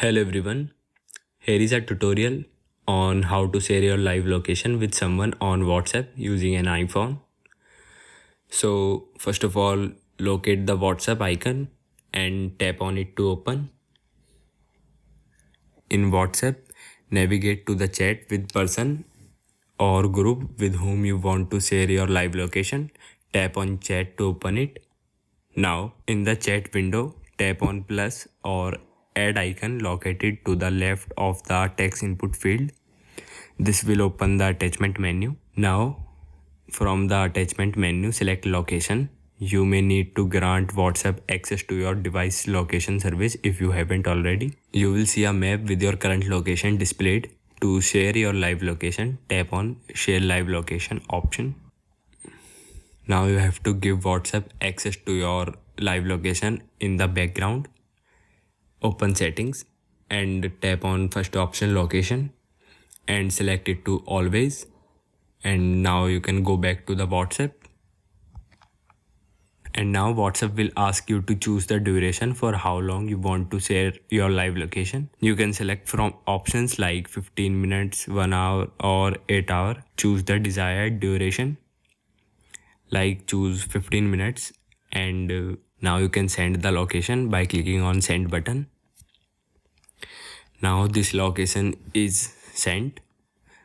Hello everyone, here is a tutorial on how to share your live location with someone on WhatsApp using an iPhone. So first of all, locate the WhatsApp icon and tap on it to open. In WhatsApp, navigate to the chat with person or group with whom you want to share your live location. Tap on chat to open it. Now in the chat window, tap on plus or add icon located to the left of the text input field. This will open the attachment menu. Now from the attachment menu, select location. You may need to grant WhatsApp access to your device location service if you haven't already. You will see a map with your current location displayed. To share your live location, tap on share live location option. Now you have to give WhatsApp access to your live location in the background. Open settings and tap on first option location and select it to always. And now you can go back to the WhatsApp. And now WhatsApp will ask you to choose the duration for how long you want to share your live location. You can select from options like 15 minutes, 1 hour or 8 hours. Choose the desired duration. Like choose 15 minutes and now you can send the location by clicking on send button. Now this location is sent.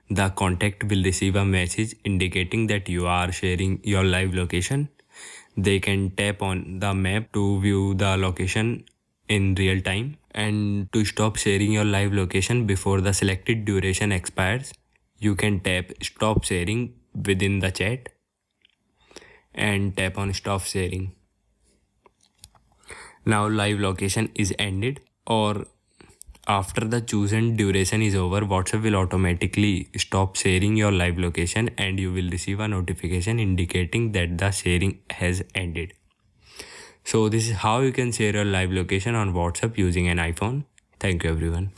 The contact will receive a message indicating that you are sharing your live location. They can tap on the map to view the location in real time. And to stop sharing your live location before the selected duration expires, you can tap stop sharing within the chat and tap on stop sharing. Now live location is ended, or after the chosen duration is over, WhatsApp will automatically stop sharing your live location and you will receive a notification indicating that the sharing has ended. So this is how you can share your live location on WhatsApp using an iPhone. Thank you everyone.